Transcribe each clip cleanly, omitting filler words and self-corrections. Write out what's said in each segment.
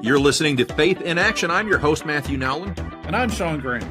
You're listening to Faith in Action. I'm your host, Matthew Nowlin. And I'm Shawn Grant.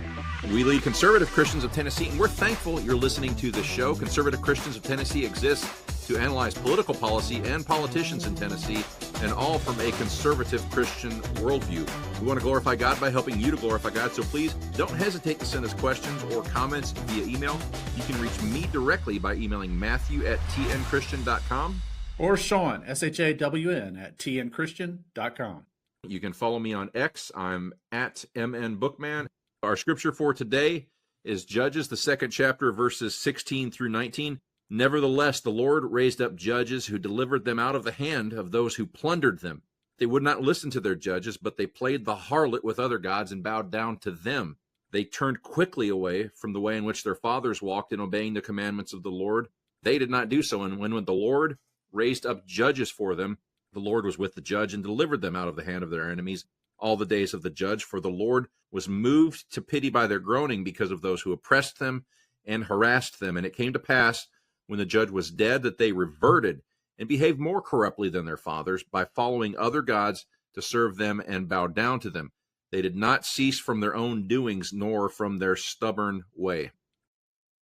We lead Conservative Christians of Tennessee, and we're thankful you're listening to the show. Conservative Christians of Tennessee exists to analyze political policy and politicians in Tennessee, and all from a conservative Christian worldview. We want to glorify God by helping you to glorify God, so please don't hesitate to send us questions or comments via email. You can reach me directly by emailing matthew@tnchristian.com. Or Shawn, SHAWN, @tnchristian.com. You can follow me on X. I'm at MNBookman. Our scripture for today is Judges, the 2nd chapter, verses 16 through 19. Nevertheless, the Lord raised up judges who delivered them out of the hand of those who plundered them. They would not listen to their judges, but they played the harlot with other gods and bowed down to them. They turned quickly away from the way in which their fathers walked in obeying the commandments of the Lord. They did not do so, and when the Lord raised up judges for them, the Lord was with the judge and delivered them out of the hand of their enemies all the days of the judge. For the Lord was moved to pity by their groaning because of those who oppressed them and harassed them. And it came to pass, when the judge was dead, that they reverted and behaved more corruptly than their fathers by following other gods to serve them and bow down to them. They did not cease from their own doings, nor from their stubborn way.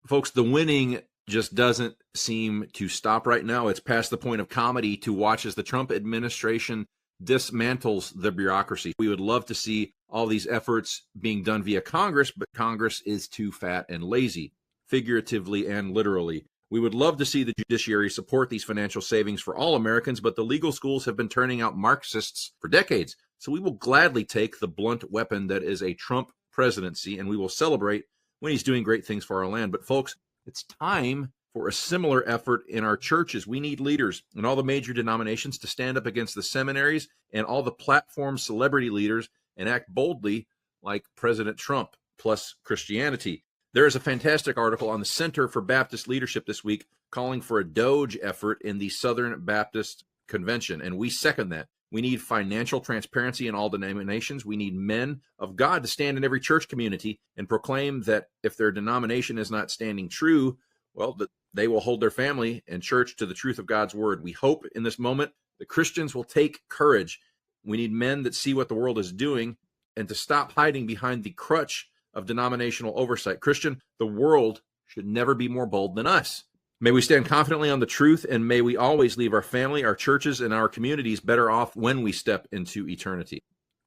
Folks, the winning just doesn't seem to stop right now. It's past the point of comedy to watch as the Trump administration dismantles the bureaucracy. We would love to see all these efforts being done via Congress, but Congress is too fat and lazy, figuratively and literally. We would love to see the judiciary support these financial savings for all Americans, but the legal schools have been turning out Marxists for decades. So we will gladly take the blunt weapon that is a Trump presidency, and we will celebrate when he's doing great things for our land. But folks, it's time for a similar effort in our churches. We need leaders in all the major denominations to stand up against the seminaries and all the platform celebrity leaders and act boldly like President Trump plus Christianity. There is a fantastic article on the Center for Baptist Leadership this week calling for a Doge effort in the Southern Baptist Convention, and we second that. We need financial transparency in all denominations. We need men of God to stand in every church community and proclaim that if their denomination is not standing true, well, that they will hold their family and church to the truth of God's word. We hope in this moment that Christians will take courage. We need men that see what the world is doing and to stop hiding behind the crutch of denominational oversight. Christian, the world should never be more bold than us. May we stand confidently on the truth, and may we always leave our family, our churches, and our communities better off when we step into eternity.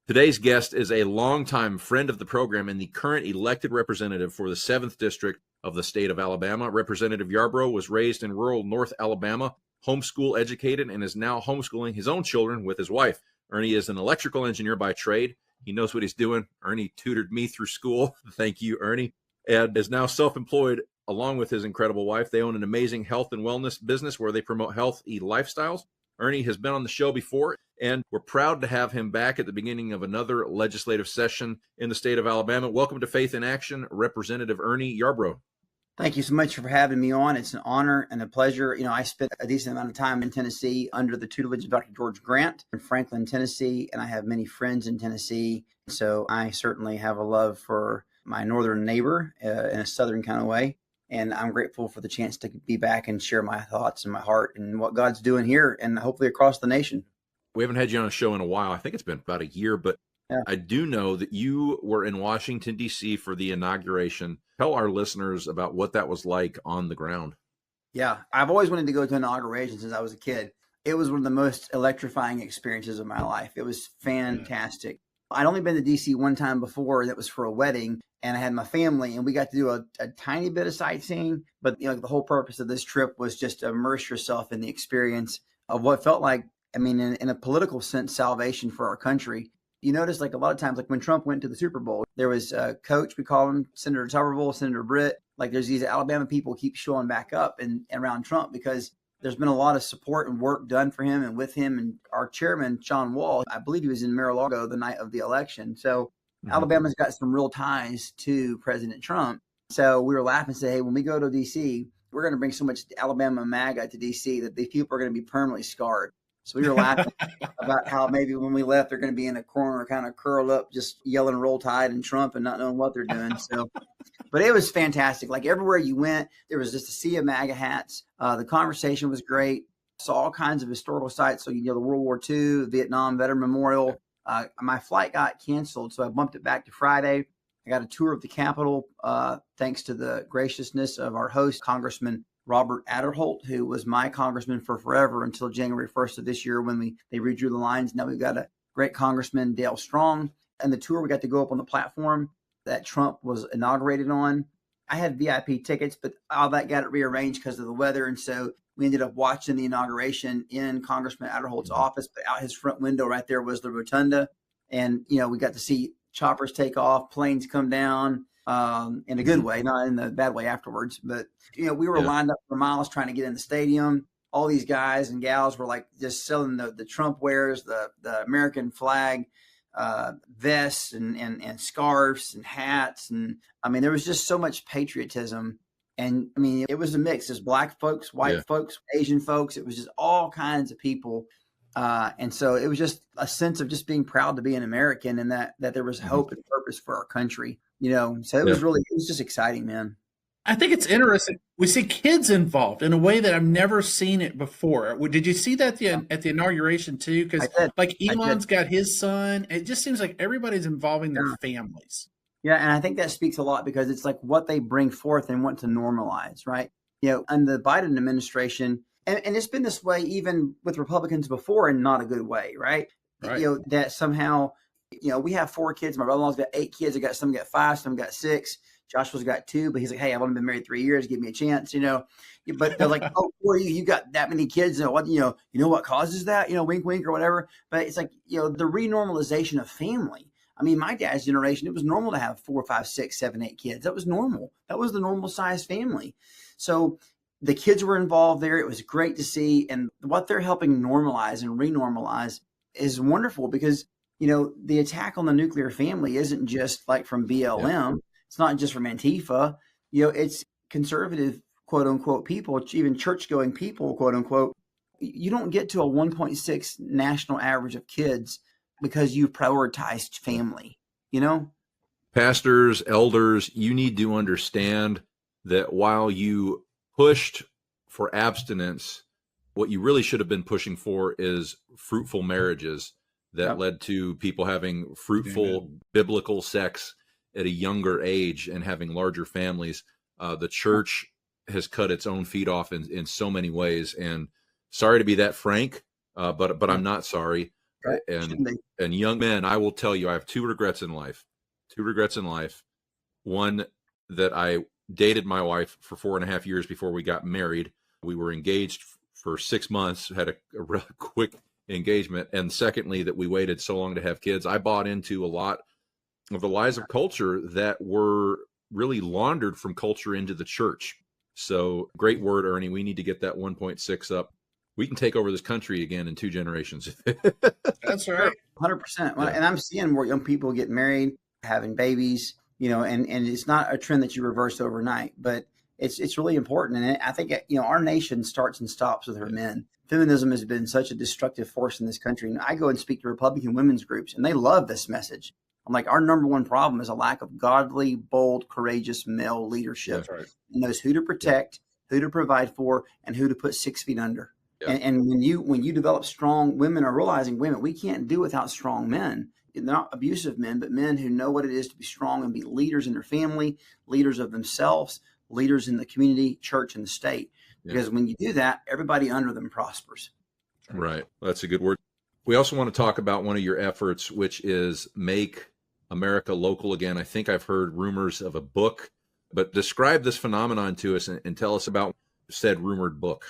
Today's guest is a longtime friend of the program and the current elected representative for the 7th District of the state of Alabama. Representative Yarbrough was raised in rural North Alabama, homeschool educated, and is now homeschooling his own children with his wife. Ernie is an electrical engineer by trade. He knows what he's doing. Ernie tutored me through school. Thank you, Ernie. And is now self-employed along with his incredible wife. They own an amazing health and wellness business where they promote healthy lifestyles. Ernie has been on the show before, and we're proud to have him back at the beginning of another legislative session in the state of Alabama. Welcome to Faith in Action, Representative Ernie Yarbrough. Thank you so much for having me on. It's an honor and a pleasure. You know, I spent a decent amount of time in Tennessee under the tutelage of Dr. George Grant in Franklin, Tennessee, and I have many friends in Tennessee. So I certainly have a love for my northern neighbor in a southern kind of way. And I'm grateful for the chance to be back and share my thoughts and my heart and what God's doing here and hopefully across the nation. We haven't had you on a show in a while. I think it's been about a year, but yeah. I do know that you were in Washington, D.C. for the inauguration. Tell our listeners about what that was like on the ground. Yeah, I've always wanted to go to an inauguration since I was a kid. It was one of the most electrifying experiences of my life. It was fantastic. I'd only been to D.C. one time before, and that was for a wedding, and I had my family, and we got to do a tiny bit of sightseeing. But you know, the whole purpose of this trip was just to immerse yourself in the experience of what felt like, I mean, in a political sense, salvation for our country. You notice, like a lot of times, like when Trump went to the Super Bowl, there was a coach, we call him Senator Tuberville, Senator Britt. Like there's these Alabama people keep showing back up and around Trump because there's been a lot of support and work done for him and with him. And our chairman, Shawn, I believe he was in Mar-a-Lago the night of the election. So Alabama's got some real ties to President Trump. So we were laughing and say, hey, when we go to D.C., we're going to bring so much Alabama MAGA to D.C. that these people are going to be permanently scarred. So we were laughing about how maybe when we left, they're going to be in a corner, kind of curled up, just yelling Roll Tide and Trump and not knowing what they're doing. So, but it was fantastic. Like everywhere you went, there was just a sea of MAGA hats. The conversation was great. Saw all kinds of historical sites. So, you know, the World War II, Vietnam Veteran Memorial, My flight got canceled, so I bumped it back to Friday. I got a tour of the Capitol, thanks to the graciousness of our host, Congressman Robert Adderholt, who was my congressman for forever until January 1st of this year when they redrew the lines. Now we've got a great Congressman, Dale Strong. And the tour, we got to go up on the platform that Trump was inaugurated on. I had VIP tickets, but all that got it rearranged because of the weather. And so we ended up watching the inauguration in Congressman Adderholt's office, but out his front window right there was the rotunda. And, we got to see choppers take off, planes come down, in a good way, not in the bad way afterwards. But, we were lined up for miles trying to get in the stadium. All these guys and gals were like just selling the Trump wares, the American flag, vests and scarves and hats. And there was just so much patriotism. And it was a mix. There's black folks, white folks, Asian folks. It was just all kinds of people. And so it was just a sense of just being proud to be an American and that there was hope and purpose for our country, so it was just exciting, man. I think it's interesting. We see kids involved in a way that I've never seen it before. Did you see that at the inauguration too? Because like Elon's got his son. It just seems like everybody's involving their families. Yeah, and I think that speaks a lot because it's like what they bring forth and want to normalize, right? And the Biden administration, and it's been this way even with Republicans before and not a good way, right? That somehow, we have 4 kids. My brother-in-law's got 8 kids. Some got 5, some got 6. Joshua's got 2, but he's like, hey, I've only been married 3 years. Give me a chance, But they're like, oh, boy, you got that many kids. What, what causes that? Wink, wink, or whatever. But it's like, the renormalization of family. My dad's generation, it was normal to have 4, 5, 6, 7, 8 kids. That was normal. That was the normal size family. So the kids were involved there. It was great to see. And what they're helping normalize and renormalize is wonderful because, the attack on the nuclear family isn't just like from BLM. Yeah. It's not just from Antifa. It's conservative, quote unquote, people, even church going people, quote unquote. You don't get to a 1.6 national average of kids because you've prioritized family, Pastors, elders, you need to understand that while you pushed for abstinence, what you really should have been pushing for is fruitful marriages that led to people having fruitful biblical sex at a younger age and having larger families. The church has cut its own feet off in so many ways. And sorry to be that frank, but I'm not sorry. Right. And young men, I will tell you, I have 2 regrets in life. One, that I dated my wife for 4.5 years before we got married. We were engaged for 6 months, had a really quick engagement. And secondly, that we waited so long to have kids. I bought into a lot of the lies of culture that were really laundered from culture into the church. So great word, Ernie. We need to get that 1.6 up. We can take over this country again in 2 generations. That's right. 100%. And I'm seeing more young people get married, having babies, and it's not a trend that you reverse overnight, but it's really important. And I think, our nation starts and stops with our men. Feminism has been such a destructive force in this country. And I go and speak to Republican women's groups, and they love this message. I'm like, our number one problem is a lack of godly, bold, courageous male leadership. That's right. And knows who to protect, who to provide for, and who to put 6 feet under. Yeah. And when you develop strong, women are realizing, women, we can't do without strong men. They're not abusive men, but men who know what it is to be strong and be leaders in their family, leaders of themselves, leaders in the community, church, and the state. Because when you do that, everybody under them prospers. Right. That's a good word. We also want to talk about one of your efforts, which is Make America Local Again. I think I've heard rumors of a book, but describe this phenomenon to us and tell us about said rumored book.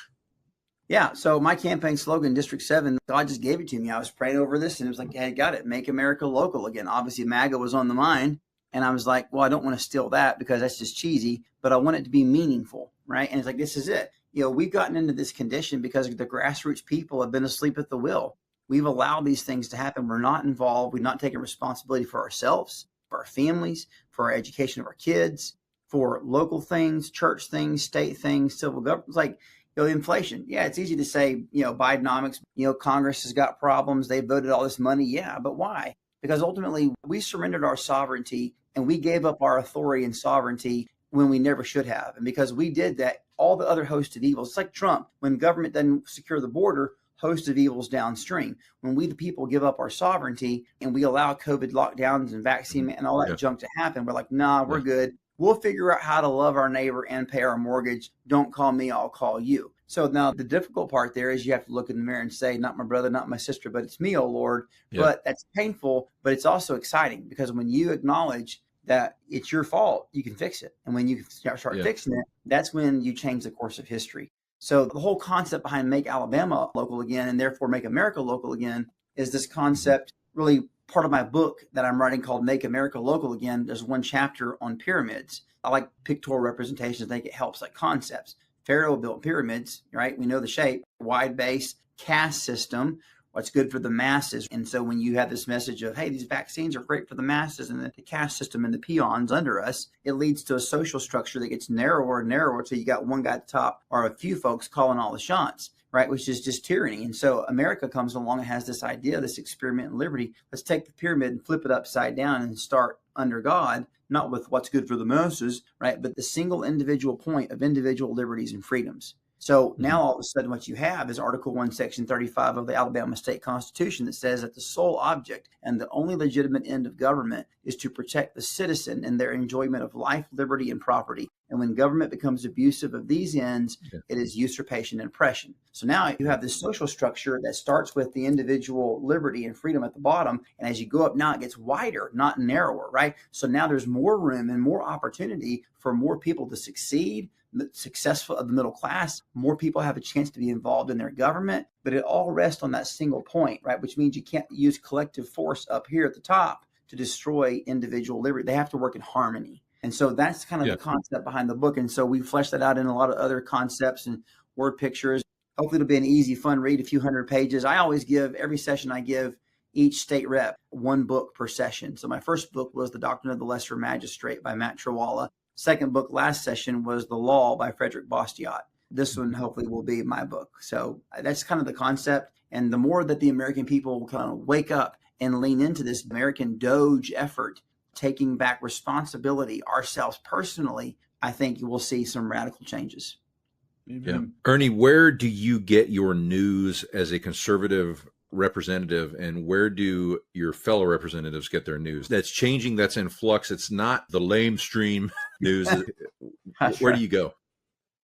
Yeah. So my campaign slogan, District 7, God just gave it to me. I was praying over this and it was like, hey, got it. Make America Local Again. Obviously, MAGA was on the mind. And I was like, well, I don't want to steal that because that's just cheesy, but I want it to be meaningful. Right. And it's like, this is it. We've gotten into this condition because the grassroots people have been asleep at the wheel. We've allowed these things to happen. We're not involved. We've not taken responsibility for ourselves, for our families, for our education of our kids, for local things, church things, state things, civil government. It's like, inflation. Yeah, it's easy to say, Bidenomics, Congress has got problems. They voted all this money. Yeah, but why? Because ultimately we surrendered our sovereignty and we gave up our authority and sovereignty when we never should have. And because we did that, all the other host of evils, it's like Trump, when government doesn't secure the border, host of evils downstream. When we, the people, give up our sovereignty and we allow COVID lockdowns and vaccine and all that junk to happen, we're like, nah, we're good. We'll figure out how to love our neighbor and pay our mortgage. Don't call me, I'll call you. So now the difficult part there is you have to look in the mirror and say, not my brother, not my sister, but it's me, oh Lord. But that's painful, but it's also exciting, because when you acknowledge that it's your fault, you can fix it. And when you start fixing it, that's when you change the course of history. So the whole concept behind Make Alabama Local Again, and therefore Make America Local Again, is this concept, really part of my book that I'm writing called Make America Local Again. There's one chapter on pyramids. I like pictorial representations. I think it helps, like concepts. Pharaoh built pyramids, right? We know the shape, wide base, caste system, what's good for the masses. And so when you have this message of, hey, these vaccines are great for the masses, and the caste system and the peons under us, it leads to a social structure that gets narrower and narrower until you got one guy at the top or a few folks calling all the shots, right? Which is just tyranny. And so America comes along and has this idea, this experiment in liberty. Let's take the pyramid and flip it upside down and start under God, not with what's good for the masses, right? But the single individual point of individual liberties and freedoms. So now all of a sudden what you have is Article 1, Section 35 of the Alabama State Constitution that says that the sole object and the only legitimate end of government is to protect the citizen and their enjoyment of life, liberty, and property. And when government becomes abusive of these ends, it is usurpation and oppression. So now you have this social structure that starts with the individual liberty and freedom at the bottom. And as you go up now, it gets wider, not narrower, right? So now there's more room and more opportunity for more people to succeed, successful of the middle class. More people have a chance to be involved in their government, but it all rests on that single point, right? Which means you can't use collective force up here at the top to destroy individual liberty. They have to work in harmony. And so that's kind of the concept behind the book. And so we flesh that out in a lot of other concepts and word pictures. Hopefully it'll be an easy, fun read, a few hundred pages. I always give, every session I give each state rep one book per session. So my first book was The Doctrine of the Lesser Magistrate by Matt Trewalla. Second book last session was The Law by Frederick Bastiat. This one hopefully will be my book. So that's kind of the concept. And the more that the American people will kind of wake up and lean into this American Doge effort, taking back responsibility ourselves personally, I think you will see some radical changes. Yeah. Ernie, where do you get your news as a conservative representative, and where do your fellow representatives get their news? That's changing, that's in flux. It's not the lamestream news. Where do you go?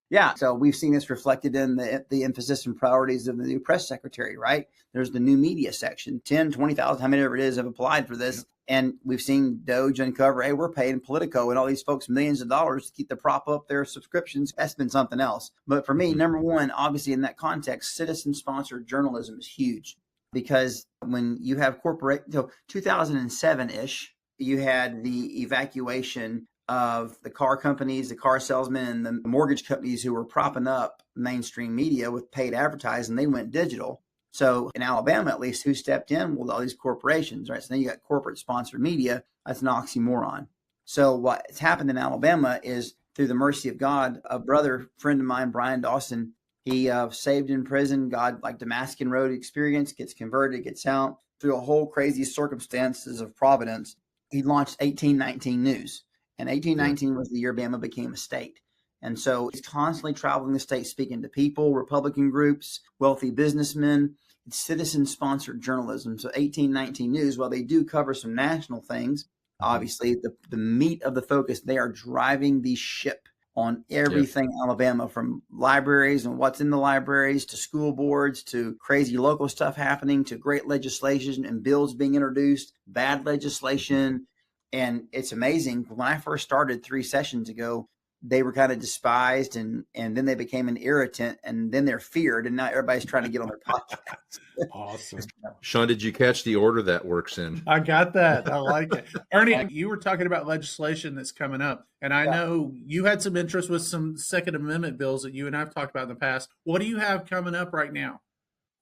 Yeah, so we've seen this reflected in the emphasis and priorities of the new press secretary, right? There's the new media section, 10, 20,000, how many ever it is have applied for this. And we've seen Doge uncover, hey, we're paying Politico and all these folks millions of dollars to keep the prop up their subscriptions. That's been something else. But for me, number one, obviously in that context, citizen-sponsored journalism is huge. Because when you have corporate, 2007-ish, you had the evacuation of the car companies, the car salesmen, and the mortgage companies who were propping up mainstream media with paid advertising. They went digital. So in Alabama, at least, who stepped in? Well, all these corporations, right? So then you got corporate sponsored media. That's an oxymoron. So what's happened in Alabama is, through the mercy of God, a brother friend of mine, Brian Dawson, he saved in prison, God, like Damascus Road experience, gets converted, gets out through a whole crazy circumstances of providence. He launched 1819 News, and 1819 was the year Bama became a state. And so he's constantly traveling the state, speaking to people, Republican groups, wealthy businessmen. It's citizen-sponsored journalism. So 1819 News, while they do cover some national things, obviously the meat of the focus, they are driving the ship on everything Alabama, from libraries and what's in the libraries to school boards to crazy local stuff happening to great legislation and bills being introduced, bad legislation. And it's amazing. When I first started 3 sessions ago, they were kind of despised, and then they became an irritant, and then they're feared, and now everybody's trying to get on their podcast. Awesome. Shawn, did you catch the order that works in? I got that. I like it. Ernie, you were talking about legislation that's coming up, and I know you had some interest with some Second Amendment bills that you and I've talked about in the past. What do you have coming up right now?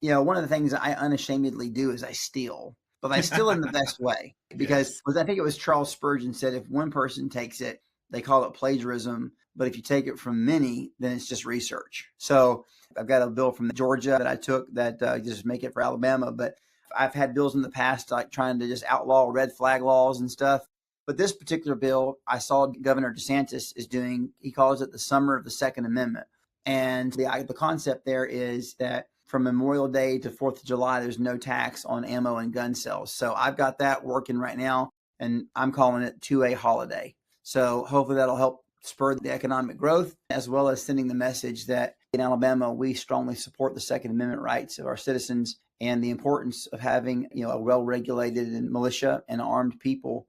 You know, one of the things I unashamedly do is I steal, but I steal in the best way, because I think it was Charles Spurgeon said, if one person takes it, they call it plagiarism, but if you take it from many, then it's just research. So I've got a bill from Georgia that I took that just make it for Alabama, but I've had bills in the past like trying to just outlaw red flag laws and stuff. But this particular bill, I saw Governor DeSantis is doing, he calls it the Summer of the Second Amendment. And the concept there is that from Memorial Day to 4th of July, there's no tax on ammo and gun sales. So I've got that working right now, and I'm calling it 2A holiday. So hopefully that'll help spur the economic growth, as well as sending the message that in Alabama, we strongly support the Second Amendment rights of our citizens and the importance of having, a well-regulated and militia and armed people,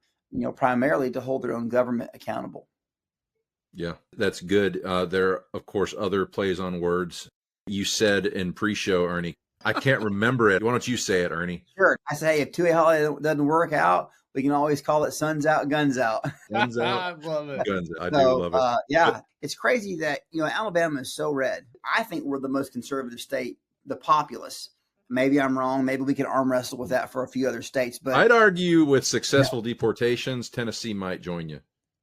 primarily to hold their own government accountable. Yeah, that's good. There are, of course, other plays on words. You said in pre-show, Ernie, I can't remember it. Why don't you say it, Ernie? Sure. I say, hey, if 2A holiday doesn't work out, we can always call it suns out, guns out. Guns out. I love it. Guns out. I do love it. Yeah, it's crazy that, Alabama is so red. I think we're the most conservative state, the populace. Maybe I'm wrong. Maybe we can arm wrestle with that for a few other states. But I'd argue with successful deportations, Tennessee might join you.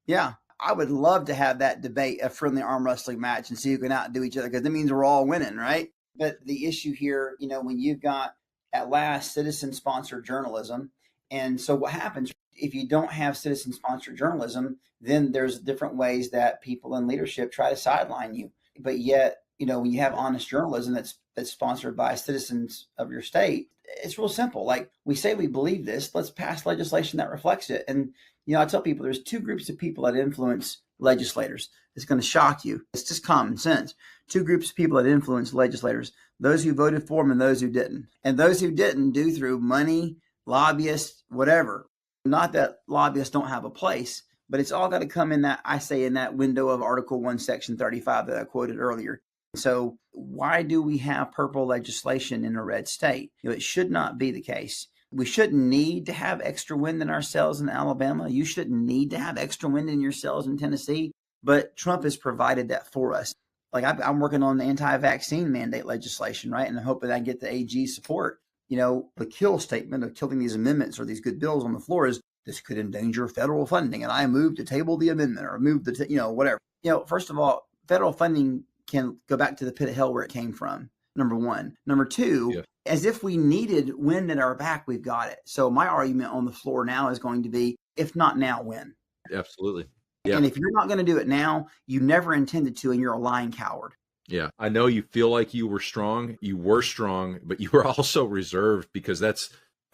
Yeah, I would love to have that debate, a friendly arm wrestling match, and see who can outdo each other, because that means we're all winning, right? But the issue here, when you've got, at last, citizen-sponsored journalism, and so what happens if you don't have citizen-sponsored journalism, then there's different ways that people in leadership try to sideline you. But yet, when you have honest journalism that's sponsored by citizens of your state, it's real simple. Like, we say we believe this, let's pass legislation that reflects it. And, I tell people there's two groups of people that influence legislators. It's going to shock you. It's just common sense. Two groups of people that influence legislators, those who voted for them and those who didn't. And those who didn't do through money, lobbyists, whatever. Not that lobbyists don't have a place, but it's all got to come in that window of Article 1, Section 35 that I quoted earlier. So why do we have purple legislation in a red state? It should not be the case. We shouldn't need to have extra wind in our sails in Alabama. You shouldn't need to have extra wind in your sails in Tennessee. But Trump has provided that for us. Like, I'm working on the anti-vaccine mandate legislation, right? And I'm hoping I get the AG support. The kill statement of killing these amendments or these good bills on the floor is, this could endanger federal funding, and I move to table the amendment or move whatever. First of all, federal funding can go back to the pit of hell where it came from, number one. Number two, as if we needed wind at our back, we've got it. So my argument on the floor now is going to be, if not now, when? Absolutely. Yeah. And if you're not going to do it now, you never intended to, and you're a lying coward. Yeah. I know you feel like you were strong. You were strong, but you were also reserved, because that's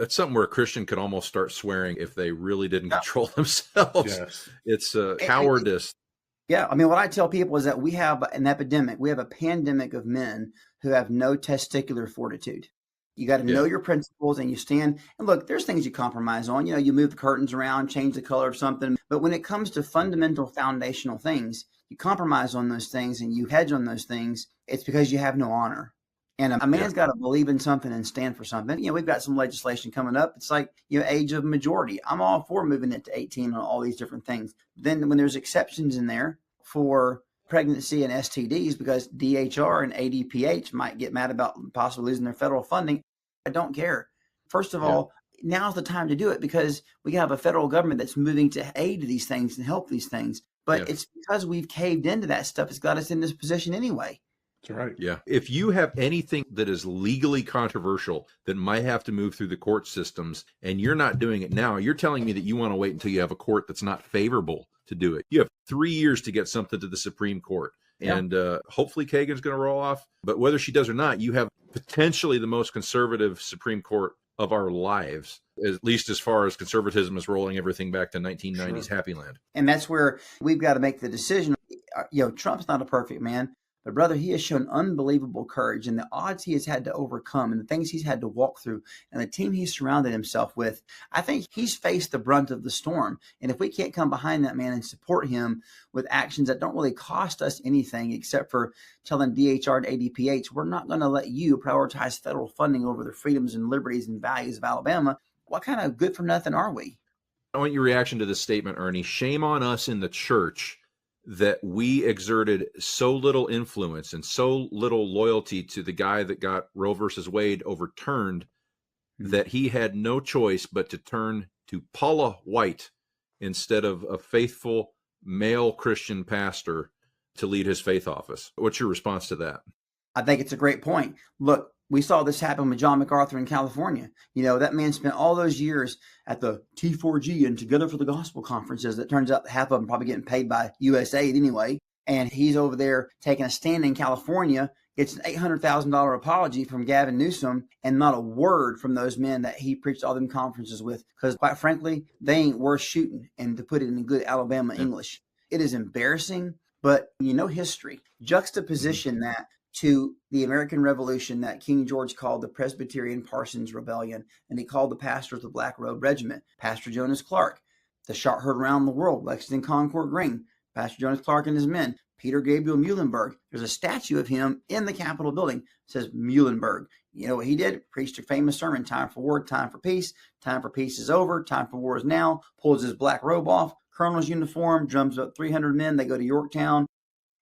something where a Christian could almost start swearing if they really didn't control themselves. Yes. It's cowardice. Yeah. I mean, what I tell people is that we have an epidemic. We have a pandemic of men who have no testicular fortitude. You got to know your principles, and you stand. And look, there's things you compromise on. You move the curtains around, change the color of something. But when it comes to fundamental foundational things, you compromise on those things and you hedge on those things. It's because you have no honor. And a man's got to believe in something and stand for something. We've got some legislation coming up. It's like, age of majority. I'm all for moving it to 18 on all these different things. Then when there's exceptions in there for pregnancy and STDs, because DHR and ADPH might get mad about possibly losing their federal funding, I don't care. First of all, now's the time to do it, because we have a federal government that's moving to aid these things and help these things. But it's because we've caved into that stuff. It's got us in this position anyway. That's right. Yeah. If you have anything that is legally controversial that might have to move through the court systems, and you're not doing it now, you're telling me that you want to wait until you have a court that's not favorable to do it. You have 3 years to get something to the Supreme Court. And hopefully Kagan's going to roll off. But whether she does or not, you have potentially the most conservative Supreme Court of our lives, at least as far as conservatism is rolling everything back to 1990s Happy Land. And that's where we've got to make the decision. Trump's not a perfect man. But brother, he has shown unbelievable courage, and the odds he has had to overcome and the things he's had to walk through and the team he's surrounded himself with, I think he's faced the brunt of the storm. And if we can't come behind that man and support him with actions that don't really cost us anything except for telling DHR and ADPH, we're not going to let you prioritize federal funding over the freedoms and liberties and values of Alabama, what kind of good for nothing are we? I want your reaction to this statement, Ernie. Shame on us in the church that we exerted so little influence and so little loyalty to the guy that got Roe versus Wade overturned, that he had no choice but to turn to Paula White instead of a faithful male Christian pastor to lead his faith office. What's your response to that? I think it's a great point. Look, we saw this happen with John MacArthur in California. That man spent all those years at the T4G and Together for the Gospel conferences. That turns out half of them probably getting paid by USAID anyway. And he's over there taking a stand in California, Gets an $800,000 apology from Gavin Newsom and not a word from those men that he preached all them conferences with. Because quite frankly, they ain't worth shooting. And to put it in good Alabama English, it is embarrassing. But history, juxtaposition that to the American Revolution that King George called the Presbyterian Parsons Rebellion, and he called the pastors the Black Robe Regiment. Pastor Jonas Clark, the shot heard around the world, Lexington Concord Green, Pastor Jonas Clark and his men, Peter Gabriel Muhlenberg. There's a statue of him in the Capitol building. It says Muhlenberg. You know what he did? Preached a famous sermon, time for war, time for peace. Time for peace is over. Time for war is now. Pulls his black robe off, colonel's uniform, drums up 300 men. They go to Yorktown.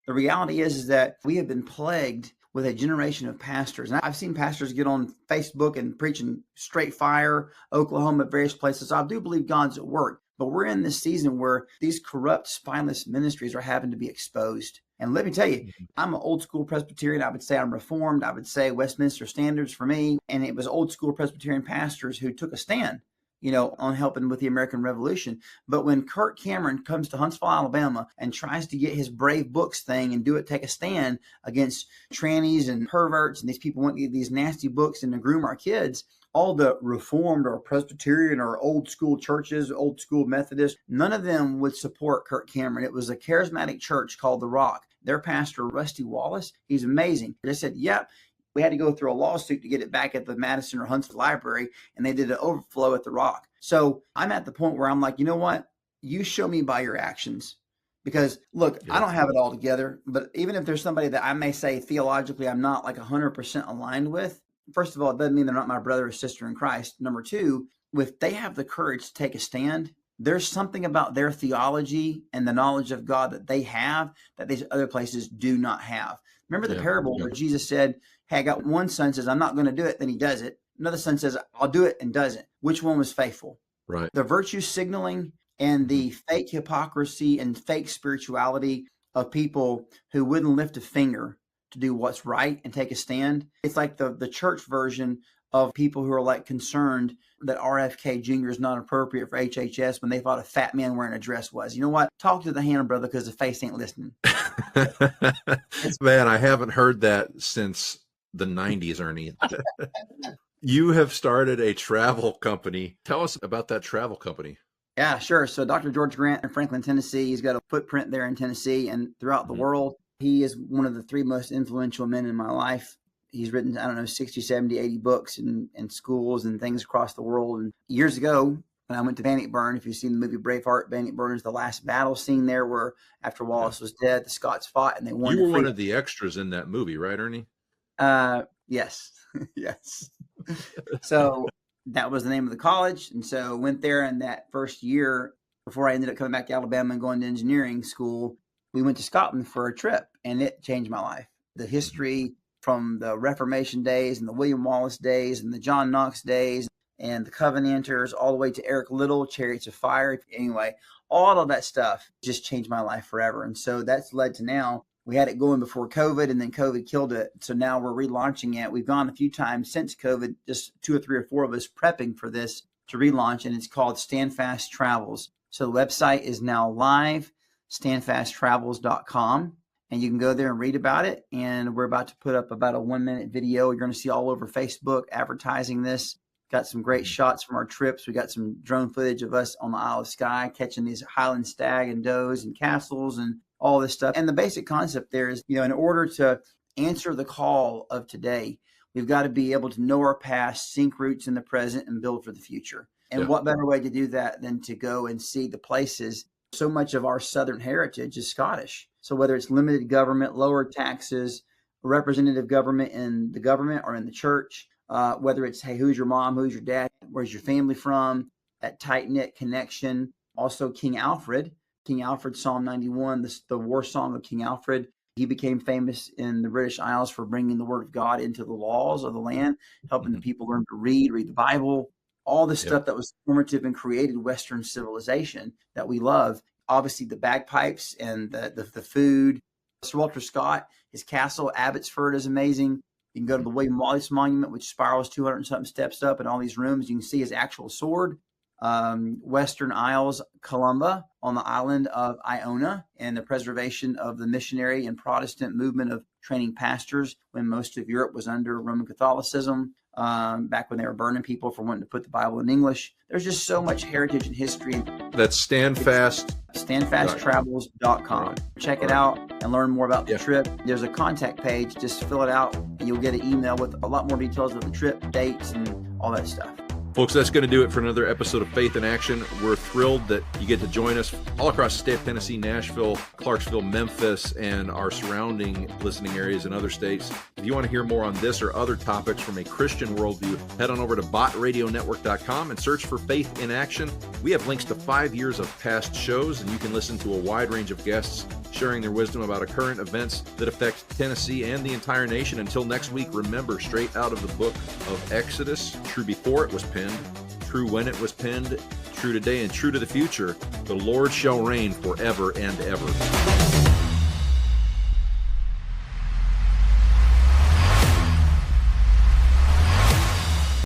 The reality is that we have been plagued with a generation of pastors. And I've seen pastors get on Facebook and preaching straight fire, Oklahoma, various places. So I do believe God's at work. But we're in this season where these corrupt, spineless ministries are having to be exposed. And let me tell you, I'm an old school Presbyterian. I would say I'm Reformed. I would say Westminster Standards for me. And it was old school Presbyterian pastors who took a stand, on helping with the American Revolution. But when Kirk Cameron comes to Huntsville, Alabama, and tries to get his Brave Books thing and take a stand against trannies and perverts, and these people want to get these nasty books and to groom our kids, all the Reformed or Presbyterian or old school churches, old school Methodist, none of them would support Kirk Cameron. It was a charismatic church called The Rock. Their pastor, Rusty Wallace, he's amazing. They said, yep. We had to go through a lawsuit to get it back at the Madison or Huntsville Library, and they did an overflow at the Rock. So I'm at the point where I'm like, you know what? You show me by your actions. Because, look, I don't have it all together, but even if there's somebody that I may say theologically I'm not like 100% aligned with, first of all, it doesn't mean they're not my brother or sister in Christ. Number two, if they have the courage to take a stand, there's something about their theology and the knowledge of God that they have that these other places do not have. Remember the parable where Jesus said, hey, I got one son says, I'm not going to do it. Then he does it. Another son says, I'll do it and doesn't. Which one was faithful? Right. The virtue signaling and the fake hypocrisy and fake spirituality of people who wouldn't lift a finger to do what's right and take a stand. It's like the church version of people who are like concerned that RFK Jr. is not appropriate for HHS when they thought a fat man wearing a dress was. You know what? Talk to the hand, brother, because the face ain't listening. Man, I haven't heard that since the 90s, Ernie. You have started a travel company. Tell us about that travel company. Yeah, sure. So Dr. George Grant in Franklin, Tennessee, he's got a footprint there in Tennessee and throughout the world. He is one of the three most influential men in my life. He's written, 60, 70, 80 books in schools and things across the world. And years ago, when I went to Bannockburn, if you've seen the movie Braveheart, Bannockburn is the last battle scene there where after Wallace was dead, the Scots fought and they won. You were one of the extras in that movie, right, Ernie? Yes. Yes. So that was the name of the college. And so went there in that first year before I ended up coming back to Alabama and going to engineering school. We went to Scotland for a trip and it changed my life. The history from the Reformation days and the William Wallace days and the John Knox days and the Covenanters all the way to Eric Liddell, Chariots of Fire. Anyway, all of that stuff just changed my life forever. And so that's led to now. We had it going before COVID and then COVID killed it. So now we're relaunching it. We've gone a few times since COVID, just 2 or 3 or 4 of us prepping for this to relaunch. And it's called Standfast Travels. So the website is now live, standfasttravels.com. And you can go there and read about it. And we're about to put up about a 1-minute video. You're going to see all over Facebook advertising this. Got some great shots from our trips. We got some drone footage of us on the Isle of Skye catching these Highland stag and does and castles and all this stuff. And the basic concept there is, in order to answer the call of today, we've got to be able to know our past, sink roots in the present, and build for the future. And what better way to do that than to go and see the places? So much of our Southern heritage is Scottish. So whether it's limited government, lower taxes, representative government in the government or in the church, whether it's, hey, who's your mom, who's your dad, where's your family from, that tight-knit connection. Also, King Alfred, Psalm 91, the war song of King Alfred. He became famous in the British Isles for bringing the word of God into the laws of the land, helping the people learn to read the Bible, all this stuff that was formative and created Western civilization that we love. Obviously, the bagpipes and the food. Sir Walter Scott, his castle, Abbotsford, is amazing. You can go to the William Wallace Monument, which spirals 200 and something steps up in all these rooms. You can see his actual sword. Western Isles, Columba on the island of Iona, and the preservation of the missionary and Protestant movement of training pastors when most of Europe was under Roman Catholicism, back when they were burning people for wanting to put the Bible in English. There's just so much heritage and history. That's standfasttravels.com. Check it out and learn more about the trip. There's a contact page. Just fill it out and you'll get an email with a lot more details of the trip, dates, and all that stuff. Folks, that's going to do it for another episode of Faith in Action. We're thrilled that you get to join us all across the state of Tennessee, Nashville, Clarksville, Memphis, and our surrounding listening areas in other states. If you want to hear more on this or other topics from a Christian worldview, head on over to botradionetwork.com and search for Faith in Action. We have links to 5 years of past shows, and you can listen to a wide range of guests sharing their wisdom about current events that affect Tennessee and the entire nation. Until next week, remember, straight out of the book of Exodus, true before it was penned, true when it was penned, true today, and true to the future, the Lord shall reign forever and ever.